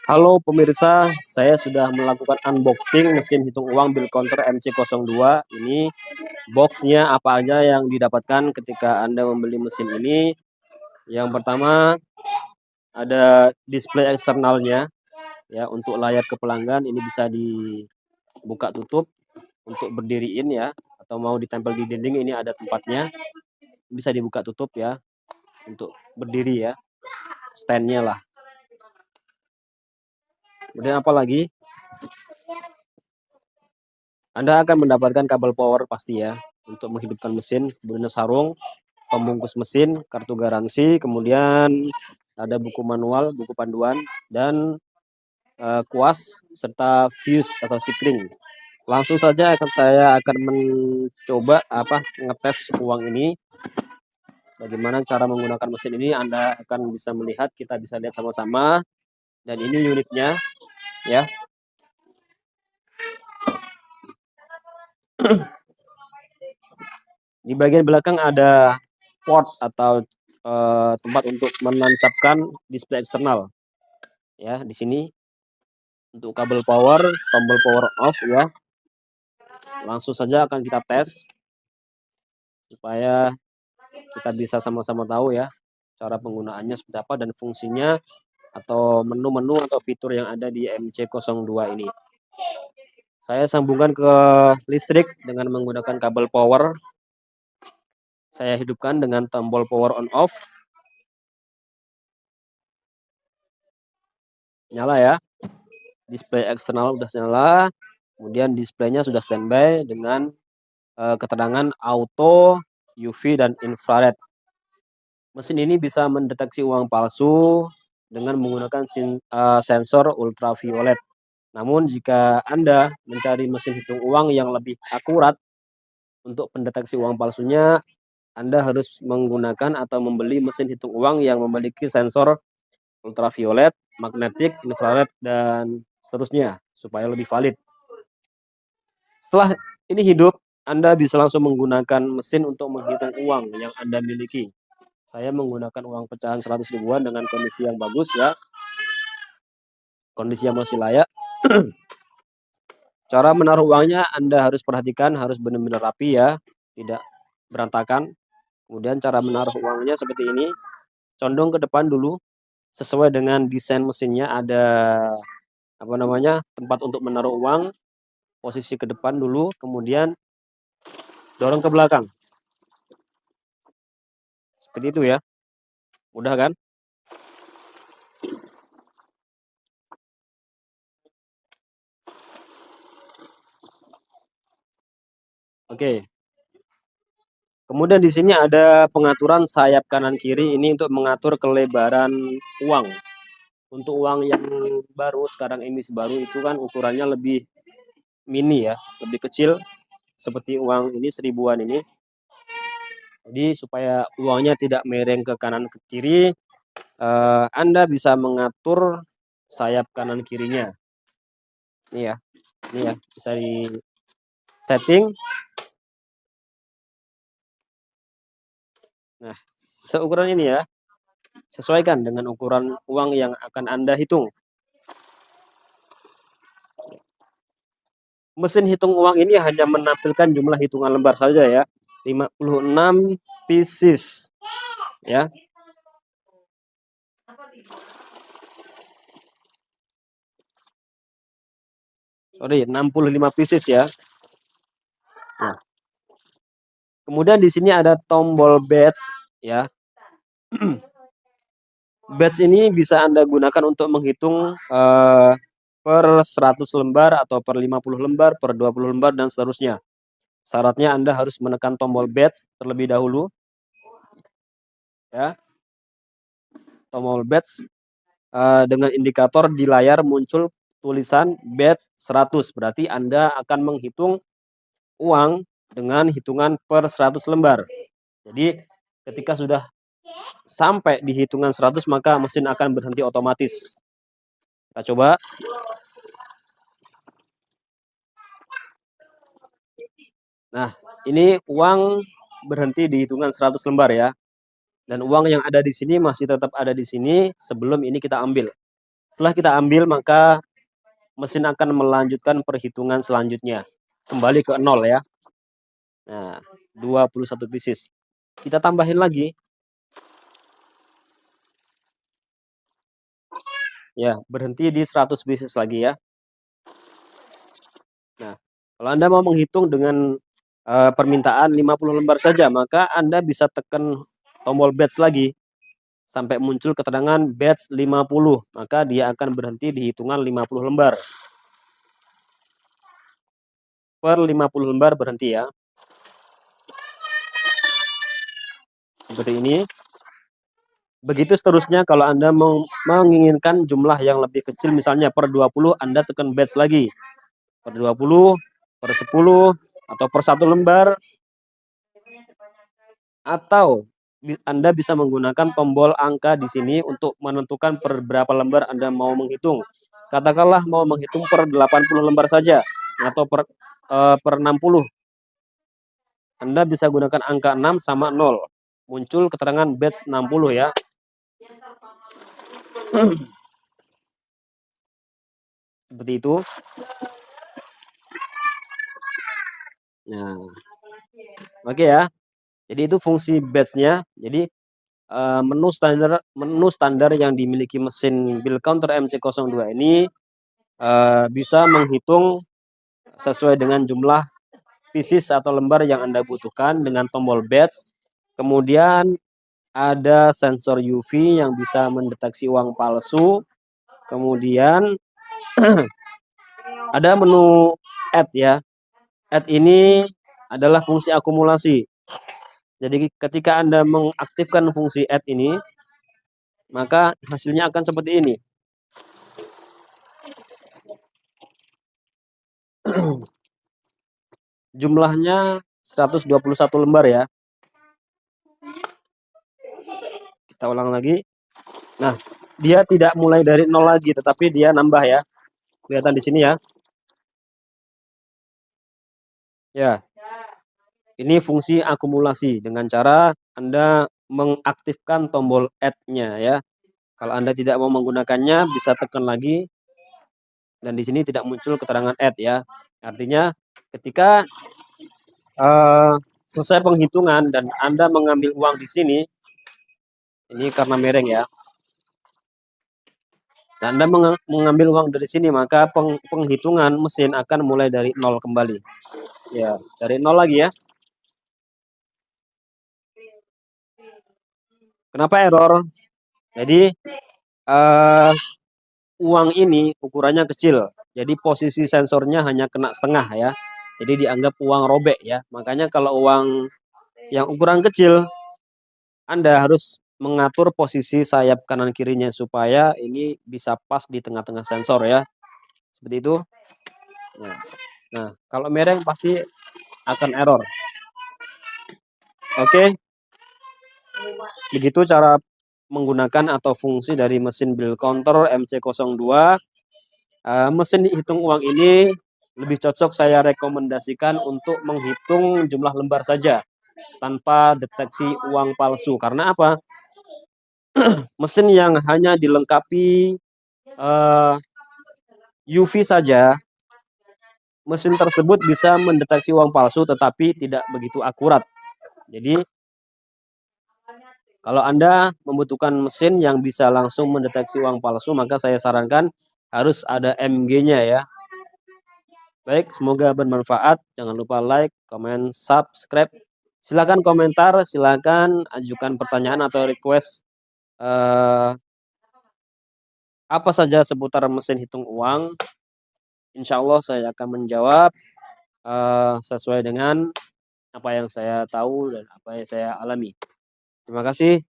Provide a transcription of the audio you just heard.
Halo pemirsa, saya sudah melakukan unboxing mesin hitung uang Bill Counter MC02. Ini boxnya apa aja yang didapatkan ketika Anda membeli mesin ini. Yang pertama ada display eksternalnya ya, untuk layar ke pelanggan ini bisa dibuka tutup untuk berdiriin ya, atau mau ditempel di dinding ini ada tempatnya, bisa dibuka tutup ya untuk berdiri ya, standnya lah. Kemudian apa lagi? Anda akan mendapatkan kabel power pasti ya, untuk menghidupkan mesin, kemudian sarung, pembungkus mesin, kartu garansi, kemudian ada buku manual, buku panduan, dan kuas, serta fuse atau sikring. Langsung saja saya akan mencoba ngetes uang ini. Bagaimana cara menggunakan mesin ini Anda akan bisa melihat, kita bisa lihat sama-sama. Dan ini unitnya ya. Di bagian belakang ada port atau tempat untuk menancapkan display eksternal. Ya, di sini untuk kabel power, tombol power off ya. Langsung saja akan kita tes supaya kita bisa sama-sama tahu ya cara penggunaannya seperti apa dan fungsinya atau menu-menu atau fitur yang ada di MC02 ini. Saya sambungkan ke listrik dengan menggunakan kabel power. Saya hidupkan dengan tombol power on off. Nyala ya. Display eksternal udah nyala. Kemudian displaynya sudah standby dengan keterangan auto, UV, dan infrared. Mesin ini bisa mendeteksi uang palsu dengan menggunakan sensor ultraviolet. Namun jika Anda mencari mesin hitung uang yang lebih akurat untuk pendeteksi uang palsunya, Anda harus menggunakan atau membeli mesin hitung uang yang memiliki sensor ultraviolet, magnetik, infrared, dan seterusnya supaya lebih valid. Setelah ini hidup, Anda bisa langsung menggunakan mesin untuk menghitung uang yang Anda miliki. Saya menggunakan uang pecahan 100 ribuan dengan kondisi yang bagus ya. Kondisi yang masih layak. Cara menaruh uangnya Anda harus perhatikan, harus benar-benar rapi ya, tidak berantakan. Kemudian cara menaruh uangnya seperti ini, condong ke depan dulu, sesuai dengan desain mesinnya ada tempat untuk menaruh uang, posisi ke depan dulu, kemudian dorong ke belakang. Seperti itu ya, mudah kan? Oke. Kemudian di sini ada pengaturan sayap kanan kiri, ini untuk mengatur kelebaran uang. Untuk uang yang baru sekarang ini baru itu kan ukurannya lebih mini ya, lebih kecil seperti uang ini seribuan ini. Jadi supaya uangnya tidak miring ke kanan ke kiri, Anda bisa mengatur sayap kanan kirinya. Ini ya, bisa di setting. Nah, seukuran ini ya. Sesuaikan dengan ukuran uang yang akan Anda hitung. Mesin hitung uang ini hanya menampilkan jumlah hitungan lembar saja ya. 56 pieces. Ya. Sorry, 65 pieces ya. Nah. Kemudian di sini ada tombol batch ya. Batch ini bisa Anda gunakan untuk menghitung per 100 lembar atau per 50 lembar, per 20 lembar dan seterusnya. Syaratnya Anda harus menekan tombol batch terlebih dahulu. Ya. Tombol batch dengan indikator di layar muncul tulisan batch 100. Berarti Anda akan menghitung uang dengan hitungan per 100 lembar. Jadi ketika sudah sampai di hitungan 100 maka mesin akan berhenti otomatis. Kita coba. Nah, ini uang berhenti di hitungan 100 lembar ya. Dan uang yang ada di sini masih tetap ada di sini sebelum ini kita ambil. Setelah kita ambil, maka mesin akan melanjutkan perhitungan selanjutnya. Kembali ke 0 ya. Nah, 21 pieces. Kita tambahin lagi. Ya, berhenti di 100 pieces lagi ya. Nah, kalau Anda mau menghitung dengan permintaan 50 lembar saja, maka Anda bisa tekan tombol batch lagi sampai muncul keterangan batch 50, maka dia akan berhenti di hitungan 50 lembar. Per 50 lembar berhenti ya. Seperti ini. Begitu seterusnya kalau Anda menginginkan jumlah yang lebih kecil, misalnya per 20, Anda tekan batch lagi. Per 20, per 10, atau per 1 lembar. Atau Anda bisa menggunakan tombol angka di sini untuk menentukan per berapa lembar Anda mau menghitung. Katakanlah mau menghitung per 80 lembar saja atau per 60. Anda bisa gunakan angka 6 sama 0. Muncul keterangan batch 60 ya. Seperti itu. Nah, oke ya. Jadi itu fungsi batch-nya. Jadi menu standar yang dimiliki mesin bill counter MC02 ini bisa menghitung sesuai dengan jumlah pieces atau lembar yang Anda butuhkan dengan tombol batch. Kemudian ada sensor UV yang bisa mendeteksi uang palsu. Kemudian ada menu add ya. Add ini adalah fungsi akumulasi. Jadi ketika Anda mengaktifkan fungsi add ini, maka hasilnya akan seperti ini. Jumlahnya 121 lembar ya. Kita ulang lagi. Nah, dia tidak mulai dari 0 lagi, tetapi dia nambah ya. Kelihatan di sini ya. Ya. Ini fungsi akumulasi dengan cara Anda mengaktifkan tombol add-nya ya. Kalau Anda tidak mau menggunakannya, bisa tekan lagi. Dan di sini tidak muncul keterangan add ya. Artinya ketika selesai penghitungan dan Anda mengambil uang di sini, ini karena mereng ya. Dan Anda mengambil uang dari sini, maka penghitungan mesin akan mulai dari 0 kembali. Ya, dari 0 lagi ya. Kenapa error? Jadi uang ini ukurannya kecil. Jadi posisi sensornya hanya kena setengah ya. Jadi dianggap uang robek ya. Makanya kalau uang yang ukuran kecil, Anda harus mengatur posisi sayap kanan kirinya supaya ini bisa pas di tengah-tengah sensor ya. Seperti itu. Nah, kalau mereng pasti akan error. Oke. Begitu cara menggunakan atau fungsi dari mesin bill counter MC02. Mesin hitung uang ini lebih cocok saya rekomendasikan untuk menghitung jumlah lembar saja tanpa deteksi uang palsu. Karena apa? Mesin yang hanya dilengkapi UV saja, mesin tersebut bisa mendeteksi uang palsu tetapi tidak begitu akurat. Jadi kalau Anda membutuhkan mesin yang bisa langsung mendeteksi uang palsu, maka saya sarankan harus ada MG-nya ya. Baik, semoga bermanfaat. Jangan lupa like, komen, subscribe. Silakan komentar, silakan ajukan pertanyaan atau request apa saja seputar mesin hitung uang. Insya Allah saya akan menjawab sesuai dengan apa yang saya tahu dan apa yang saya alami. Terima kasih.